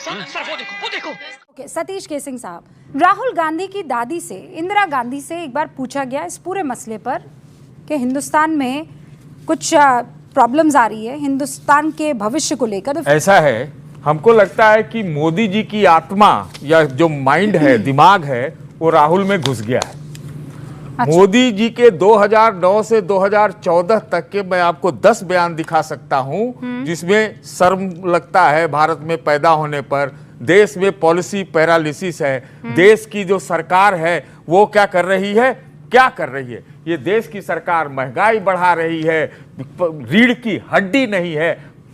वो देखो। सतीश केसिंग साहब, राहुल गांधी की दादी से, इंदिरा गांधी से एक बार पूछा गया इस पूरे मसले पर कि हिंदुस्तान में कुछ प्रॉब्लम्स आ रही है हिंदुस्तान के भविष्य को लेकर। ऐसा है, हमको लगता है कि मोदी जी की आत्मा या जो माइंड है, दिमाग है, वो राहुल में घुस गया है। अच्छा। मोदी जी के 2009 से 2014 तक के मैं आपको 10 बयान दिखा सकता हूं जिसमें शर्म लगता है भारत में पैदा होने पर। देश में पॉलिसी पैरालिसिस है। देश की जो सरकार है वो क्या कर रही है, क्या कर रही है? ये देश की सरकार महंगाई बढ़ा रही है, रीढ़ की हड्डी नहीं है।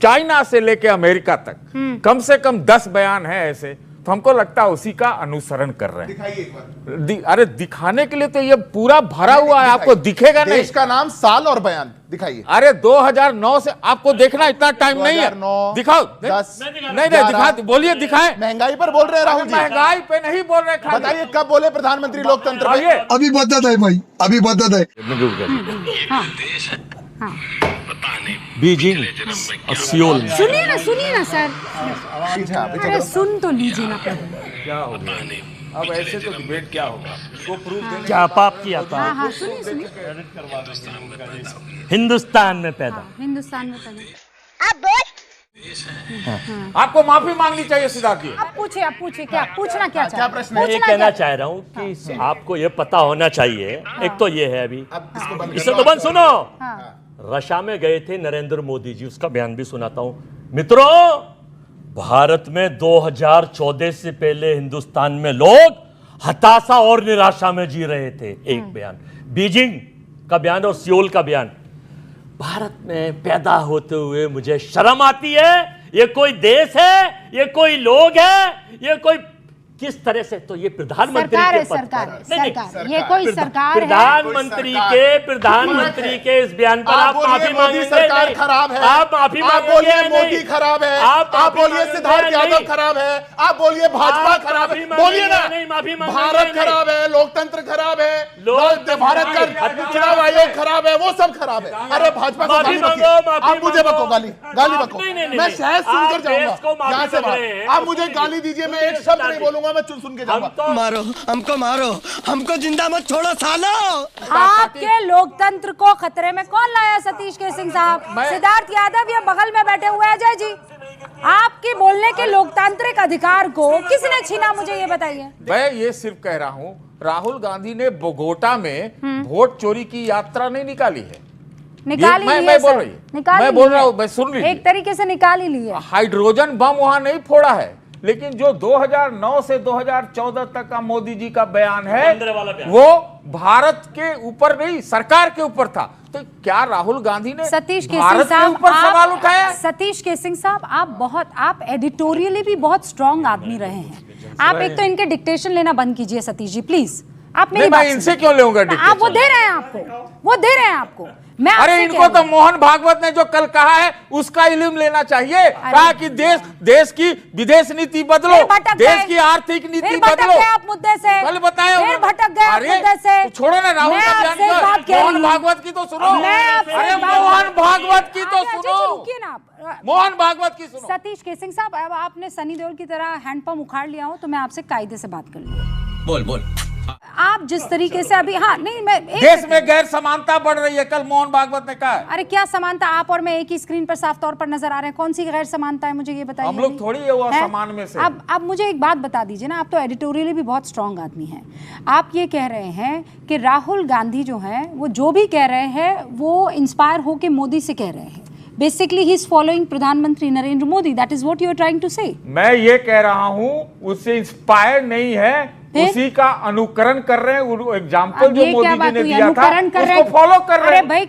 चाइना से लेके अमेरिका तक कम से कम 10 बयान है ऐसे, तो हमको लगता है उसी का अनुसरण कर रहे हैं। दिखाइए एक बार। अरे दिखाने के लिए तो ये पूरा भरा हुआ है, आपको दिखेगा नहीं। देश का नाम, साल और बयान दिखाइए। अरे 2009 से आपको देखना इतना टाइम नहीं है। दिखाओ। 10 नहीं दिखा, बोलिए दिखाएं। महंगाई पर बोल रहे हैं राहुल जी। महंगाई पे नहीं बोल रहे। बताइए कब बोले प्रधानमंत्री लोकतंत्र पे? अभी बदत है भाई, अभी बदत है। बीजिंग और सियोल में सुनिए ना सर, अरे सुन तो लीजिए ना। क्या हो गया अब? ऐसे तो डिबेट क्या होगा? वो प्रूफ देने क्या पाप किया था? हाँ सुनिए। हिंदुस्तान में पैदा, हिंदुस्तान में पैदा। आपको माफी मांगनी चाहिए सिद्धार्थ जी। आप पूछिए क्या पूछना, क्या क्या प्रश्न मैं है? ये कहना चाह रहा हूँ कि आपको ये पता होना चाहिए। एक तो ये है, अभी इसे तो बंद सुनो। रशिया में गए थे नरेंद्र मोदी जी, उसका बयान भी सुनाता हूं मित्रों। भारत में 2014 से पहले हिंदुस्तान में लोग हताशा और निराशा में जी रहे थे। एक बयान बीजिंग का बयान और सियोल का बयान। भारत में पैदा होते हुए मुझे शर्म आती है। ये कोई देश है, ये कोई लोग है, ये कोई किस तरह से? तो ये प्रधानमंत्री के सरकार ये कोई सरकार है। प्रधानमंत्री के इस बयान पर आप माफी मांगेंगे? सरकार खराब है। आप माफी आप बोलिए मोदी खराब है, आप बोलिए सिद्धार्थ यादव खराब है, आप बोलिए भाजपा खराब है। बोलिए ना, भारत खराब है, लोकतंत्र खराब है, भारत का चुनाव आयोग खराब है, वो सब खराब है। अरे भाजपा को गाली बको, आप मुझे बको, गाली बको। मैं शहद सुनकर जाऊंगा यहाँ से बाहर। आप मुझे गाली दीजिए, मैं एक शब्द नहीं बोलूंगा, मैं सुन के जाऊंगा। मारो हमको, मारो हमको, जिंदा मत छोड़ो सालो। आपके लोकतंत्र को खतरे में कौन लाया? सतीश केसिंग साहब, सिद्धार्थ यादव ये बगल में बैठे हुए अजय जी। आपके बोलने के लोकतांत्रिक अधिकार को किसने छीना, मुझे ये बताइए। मैं ये सिर्फ कह रहा हूँ, राहुल गांधी ने बोगोटा में वोट चोरी की यात्रा नहीं निकाली है। निकाल ही मैं बोल रहा हूँ, मैं सुन ली, एक तरीके से निकाल ही ली है। हाइड्रोजन बम वहां नहीं फोड़ा है, लेकिन जो 2009 से 2014 तक का मोदी जी का बयान है वो भारत के ऊपर नहीं, सरकार के ऊपर था। तो क्या राहुल गांधी ने सतीश केसिंग भारत के ऊपर सवाल उठाया? सतीश केसिंग साहब, आप एडिटोरियली भी बहुत स्ट्रांग आदमी रहे हैं। आप एक तो इनके डिक्टेशन लेना बंद कीजिए सतीश जी प्लीज। आप मेरी बात इनसे क्यों लूंगा डिक्टेशन? आप वो दे रहे हैं आपको, मैं अरे इनको तो मोहन भागवत ने जो कल कहा है उसका इल्म लेना चाहिए। कहा कि देश की विदेश नीति बदलो, देश की आर्थिक नीति बदलो। आप मुद्दे से कल बताया, फिर भटक गए आप मुद्दे से। तो छोड़ो ना राहुल का बयान, मोहन भागवत की तो सुनो। अरे मोहन भागवत की तो सुनो, रुकिए ना, मोहन भागवत की सुनो। सतीश केसिंग साहब, अब आपने सनी देओल की तरह हैंडपंप उखाड़ लिया हो तो मैं आपसे कायदे से बात कर लूं। बोल आप जिस तरीके से अभी, हाँ नहीं, मैं देश में गैर समानता बढ़ रही है, कल मोहन भागवत ने कहा। अरे क्या समानता? आप और मैं एक ही स्क्रीन पर साफ तौर पर नजर आ रहे हैं। कौन सी गैर समानता है, मुझे ये बताइए। हम लोग थोड़ी है वो समान में से। अब मुझे एक बात बता दीजिए ना, आप तो एडिटोरियली भी बहुत स्ट्रांग आदमी हैं। आप ये कह रहे हैं कि राहुल गांधी जो है वो जो भी कह रहे हैं वो इंस्पायर होके मोदी से कह रहे हैं। बेसिकली ही इज फॉलोइंग प्रधानमंत्री Narendra Modi, that is what you are trying to say. मैं ये कह रहा हूं उससे इंस्पायर नहीं है, उसी का अनुकरण कर रहे हैं। एग्जाम्पल जो मोदी जी ने दिया था उसको फॉलो कर रहे हैं। अरे भाई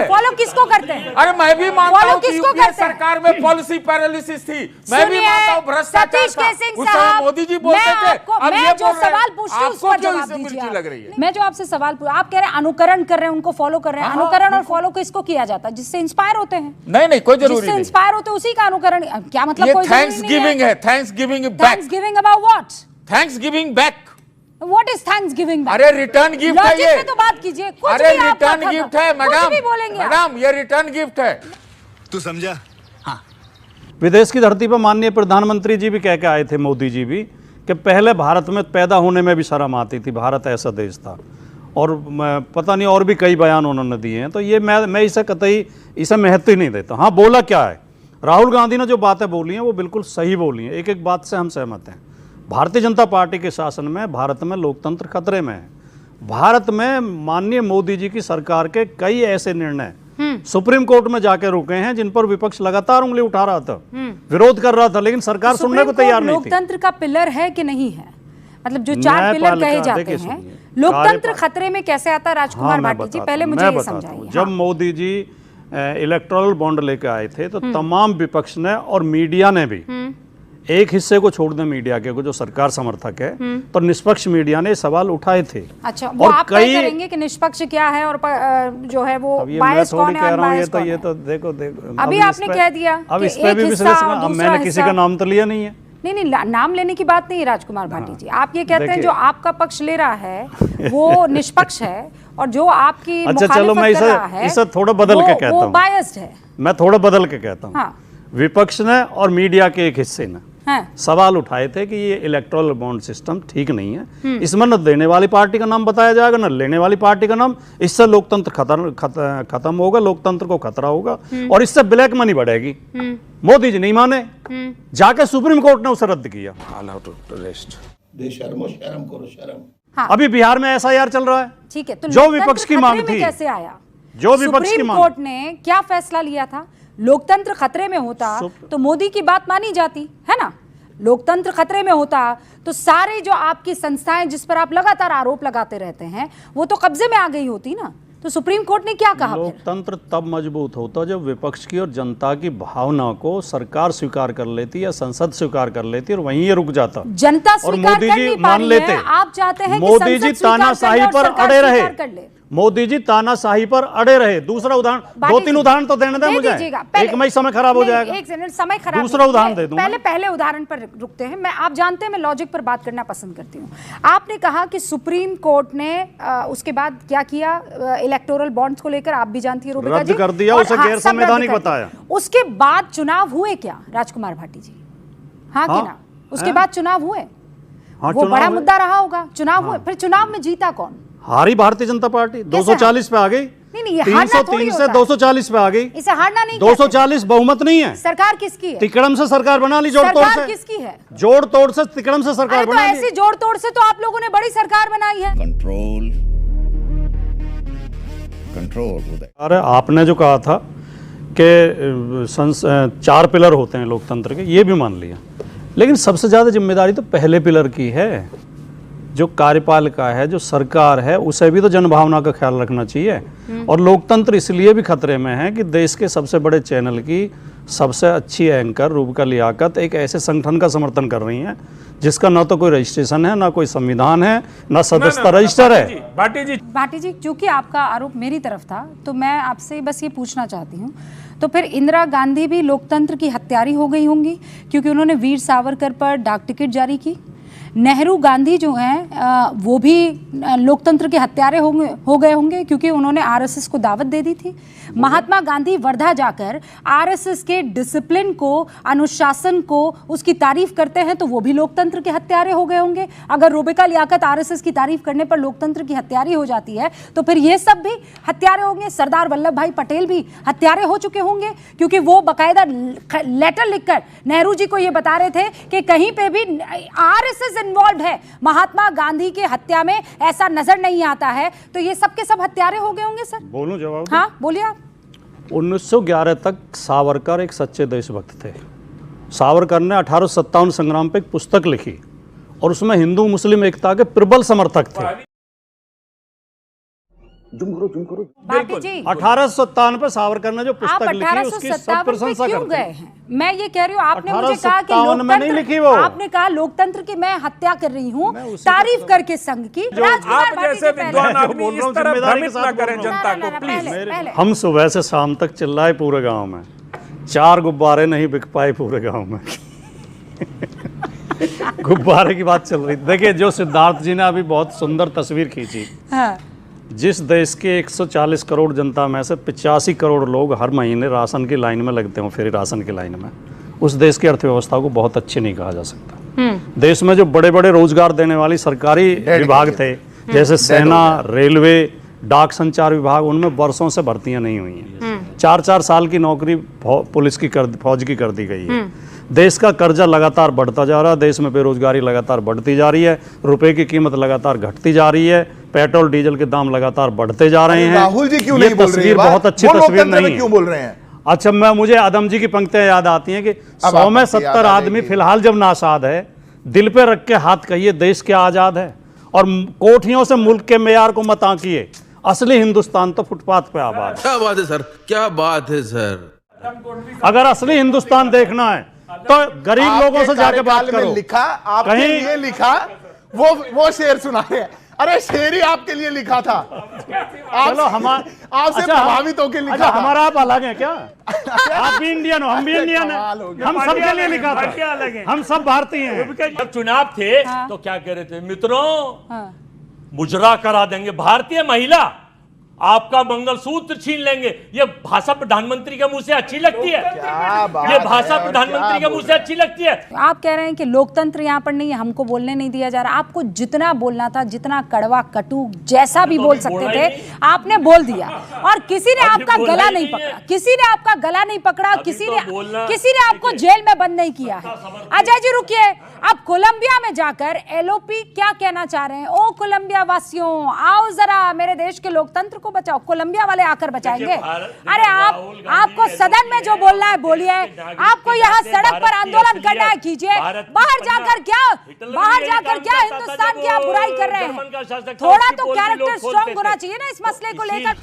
फॉलो किसको करते हैं? अरे मैं भी मानता हूं कि यूपीए सरकार में पॉलिसी पैरालिसिस थी, मैं भी मानता हूं भ्रष्टाचार था। उस समय मोदी जी बोलते थे, अब ये जो सवाल पूछती हूं उसका जवाब दीजिए। लग रही है मैं जो आपसे सवाल पूछ, आप कह रहे हैं अनुकरण कर रहे हैं, उनको फॉलो कर रहे हैं। अनुकरण और फॉलो किसको किया जाता है? जिससे इंस्पायर होते हैं। नहीं कोई जरूरी नहीं, जिससे इंस्पायर होते उसी का अनुकरण। क्या मतलब? थैंक्स गिविंग है, thanks giving back. Thanks giving about what? Thanks giving back. What is Thanksgiving? अरे रिटर्न गिफ्ट है ये। तो बात कीजिए। अरे रिटर्न गिफ्ट है मैडम, भी बोलेंगे मैडम ये रिटर्न गिफ्ट है। तू समझा? हाँ विदेश की धरती पर माननीय प्रधानमंत्री जी भी कह के आए थे, मोदी जी भी, कि पहले भारत में पैदा होने में भी शर्म आती थी, भारत ऐसा देश था। और पता नहीं और भी कई बयान उन्होंने दिए हैं। तो ये मैं इसे कतई इसे महत्व ही नहीं देता। हाँ, बोला क्या है, राहुल गांधी ने जो बातें बोली हैं वो बिल्कुल सही बोली हैं, एक एक बात से हम सहमत हैं। भारतीय जनता पार्टी के शासन में भारत में लोकतंत्र खतरे में है। भारत में माननीय मोदी जी की सरकार के कई ऐसे निर्णय सुप्रीम कोर्ट में जाके रुके हैं जिन पर विपक्ष लगातार उंगली उठा रहा था, विरोध कर रहा था, लेकिन सरकार सुनने को तैयार नहीं थी। लोकतंत्र का पिलर है कि नहीं है? मतलब जो 4 पिलर कहे जाते हैं, लोकतंत्र खतरे में कैसे आता है? राजकुमार भाटी जी, पहले मुझे ये समझाइए। जब मोदी जी इलेक्टोरल बॉन्ड लेकर आए थे तो तमाम विपक्ष ने और मीडिया ने भी, एक हिस्से को छोड़ दें मीडिया के को जो सरकार समर्थक है, तो निष्पक्ष मीडिया ने सवाल उठाए थे। अच्छा, वो आप तय करेंगे कि निष्पक्ष क्या है और जो है वो बायस कौन है, अनबायस कौन है? ये तो देखो अभी आपने कह दिया अब इस पे भी विश्लेषण, मैंने किसी का नाम तो लिया नहीं है। नहीं, नाम लेने की बात नहीं है राजकुमार भाटी जी। आप ये कहते हैं जो आपका पक्ष ले रहा है वो निष्पक्ष है और जो आपकी अच्छा चलो मैं इसे थोड़ा बदल के कहता हूँ, वो बायस्ड है। मैं थोड़ा बदल के कहता हूँ। विपक्ष ने और मीडिया के एक हिस्से ने सवाल उठाए थे कि ये इलेक्टोरल बॉन्ड सिस्टम ठीक नहीं है, इसमें न देने वाली पार्टी का नाम बताया जाएगा न लेने वाली पार्टी का नाम, इससे लोकतंत्र खत्म होगा, लोकतंत्र को खतरा होगा और इससे ब्लैक मनी बढ़ेगी। मोदी जी नहीं माने, जाके सुप्रीम कोर्ट ने उसे रद्द किया। अभी बिहार में SIR चल रहा है, ठीक है, तो जो विपक्ष की मांग थी कैसे आया? जो विपक्ष की मांग, कोर्ट ने क्या फैसला लिया था? लोकतंत्र खतरे में होता तो मोदी की बात मानी जाती है ना। लोकतंत्र खतरे में होता तो सारे जो आपकी संस्थाएं जिस पर आप लगातार आरोप लगाते रहते हैं वो तो कब्जे में आ गई होती ना। तो सुप्रीम कोर्ट ने क्या कहा? लोकतंत्र तब मजबूत होता जब विपक्ष की और जनता की भावना को सरकार स्वीकार कर लेती या संसद स्वीकार कर लेती और वहीं ये रुक जाता। जनता स्वीकार कर नहीं पा रही है, आप चाहते हैं कि मोदी जी तानाशाही पर अड़े रहे, मोदी जी तानाशाही पर अड़े रहे। दूसरा उदाहरण, 2-3 उदाहरण तो देने दें मुझे, एक मई समय खराब हो जाएगा। एक समय खराब, दूसरा उदाहरण दे दूं। पहले उदाहरण पर रुकते हैं। मैं, आप जानते हैं मैं लॉजिक पर बात करना पसंद करती हूँ। आपने कहा कि सुप्रीम कोर्ट ने उसके बाद क्या किया, इलेक्टोरल बॉन्ड्स को लेकर, आप भी जानती है, रद्द कर दिया, उसे गैर संवैधानिक बताया। उसके बाद चुनाव हुए क्या राजकुमार भाटी जी? हाँ कि ना? उसके बाद चुनाव हुए, वो बड़ा मुद्दा रहा होगा। चुनाव हुए, फिर चुनाव में जीता कौन? हारी भारतीय जनता पार्टी, 240 पे आ गई। नहीं, 303 से 240 पे आ गई। इसे हारना नहीं, 240 बहुमत नहीं है। सरकार किसकी है? तिकड़म से सरकार बना ली, जोड़ तोड़ से। किसकी है? जोड़ तोड़ से, तिकड़म से सरकार बना ली। ऐसी जोड़ तोड़ से तो आप लोगों ने बड़ी सरकार बनाई है। कंट्रोल। अरे आपने जो कहा था कि 4 पिलर होते हैं लोकतंत्र के, ये भी मान लिया, लेकिन सबसे ज्यादा जिम्मेदारी तो पहले पिलर की है। जो कार्यपालिका है, जो सरकार है, उसे भी तो जनभावना का ख्याल रखना चाहिए। और लोकतंत्र इसलिए भी खतरे में है कि देश के सबसे बड़े चैनल की सबसे अच्छी एंकर रूबिका लियाकत एक ऐसे संगठन का समर्थन कर रही हैं जिसका ना तो कोई रजिस्ट्रेशन है, ना कोई संविधान है, ना सदस्यता रजिस्टर है। भाटी जी, चूंकि आपका आरोप मेरी तरफ था तो मैं आपसे बस ये पूछना चाहती हूँ, तो फिर इंदिरा गांधी भी लोकतंत्र की हत्यारी हो गई होंगी क्योंकि उन्होंने वीर सावरकर पर डाक टिकट जारी की। नेहरू गांधी जो हैं वो भी लोकतंत्र के हत्यारे हो गए होंगे क्योंकि उन्होंने आरएसएस को दावत दे दी थी। महात्मा गांधी वर्धा जाकर आरएसएस के डिसिप्लिन को, अनुशासन को, उसकी तारीफ करते हैं तो वो भी लोकतंत्र के हत्यारे हो गए होंगे। अगर रूबिका लियाकत आरएसएस की तारीफ करने पर लोकतंत्र की हत्यारी हो जाती है तो फिर ये सब भी हत्यारे होंगे। सरदार वल्लभ भाई पटेल भी हत्यारे हो चुके होंगे क्योंकि वो बाकायदा लेटर लिखकर नेहरू जी को ये बता रहे थे कि कहीं पे भी आरएसएस इन्वॉल्व है, महात्मा गांधी की हत्या में ऐसा नजर नहीं आता है। तो ये सब के सब हत्यारे हो गए होंगे सर। बोलूं जवाब? हाँ बोलिए आप। 1911 तक सावरकर एक सच्चे देशभक्त थे। सावरकर ने 1857 संग्राम पे एक पुस्तक लिखी और उसमें हिंदू मुस्लिम एकता के प्रबल समर्थक थे। 1857 पे सावरकर ने जो पुस्तक लिखी उसकी सब प्रशंसा करते हैं। मैं ये कह रही हूँ, आपने मुझे कहा कि में नहीं लिखी वो, आपने कहा लोकतंत्र की मैं हत्या कर रही हूँ तारीफ करके संघ की। आप जैसे विद्वान आदमी इस तरह भ्रमित ना करें जनता को प्लीज। हम सुबह से शाम तक चिल्लाए पूरे गांव में, 4 गुब्बारे नहीं बिक पाए पूरे गांव में। गुब्बारे की बात चल रही। देखिए जो सिद्धार्थ जी ने अभी बहुत सुंदर तस्वीर खींची, जिस देश के 140 करोड़ जनता में से 85 करोड़ लोग हर महीने राशन की लाइन में लगते हो, फ्री राशन की लाइन में, उस देश की अर्थव्यवस्था को बहुत अच्छी नहीं कहा जा सकता। देश में जो बड़े बड़े रोजगार देने वाली सरकारी विभाग थे, जैसे सेना, रेलवे, डाक संचार विभाग, उनमें वर्षों से भर्तियां नहीं हुई हैं। 4-4 साल की नौकरी पुलिस की फौज की कर दी गई है। देश का कर्जा लगातार बढ़ता जा रहा है, देश में बेरोजगारी लगातार बढ़ती जा रही है, रुपए की कीमत लगातार घटती जा रही है, पेट्रोल डीजल के दाम लगातार बढ़ते जा रहे हैं। राहुल जी क्यों ये नहीं बोल रहे हैं? तस्वीर बहुत अच्छी तस्वीर नहीं है। क्यों बोल रहे हैं? अच्छा, मुझे आदम जी की पंक्तियां याद आती हैं कि 100 में 70 आदमी फिलहाल जब नासाद है, दिल पे रख के हाथ कहिए देश क्या आजाद है, और कोठियों से मुल्क के मेयार को मत आंकिए, असली हिंदुस्तान तो फुटपाथ पे आबाद है। क्या बात है सर, क्या बात है सर। अगर असली हिंदुस्तान देखना है तो गरीब लोगों से जाके बात करो। लिखा आपके लिए लिखा, वो शेर सुना रहे हैं। अरे शेर ही आपके लिए लिखा था, चलो आपसे प्रभावित होकर लिखा था। हमारा आप अलग है क्या? आप भी इंडियन हो, हम भी इंडियन हैं, हम सब के लिए लिखा था, हम सब भारतीय हैं। जब चुनाव थे तो क्या कह रहे थे, मित्रों मुजरा करा देंगे, भारतीय महिला आपका मंगलसूत्र छीन लेंगे। ये भाषा प्रधानमंत्री के मुंह से अच्छी लगती है? ये भाषा प्रधानमंत्री के मुंह से अच्छी लगती है? आप कह रहे हैं कि लोकतंत्र यहाँ पर नहीं है, हमको बोलने नहीं दिया जा रहा। आपको जितना बोलना था, जितना कड़वा कटु जैसा भी बोल सकते थे, आपने बोल दिया, और किसी ने आपका गला नहीं पकड़ा, किसी ने आपका गला नहीं पकड़ा, किसी ने आपको जेल में बंद नहीं किया है। अजय जी रुकिए, अब कोलंबिया में जाकर एलओपी क्या कहना चाह रहे हैं? ओ कोलंबिया वासियों, आओ जरा मेरे देश के लोकतंत्र को बचाओ। कोलंबिया वाले आकर बचाएंगे? अरे आपको सदन में जो बोलना है बोलिए, आपको यहाँ सड़क पर आंदोलन करना है कीजिए, बाहर जाकर क्या हिंदुस्तान की आप बुराई कर रहे हैं? थोड़ा तो कैरेक्टर स्ट्रॉन्ग होना चाहिए ना इस मसले को लेकर।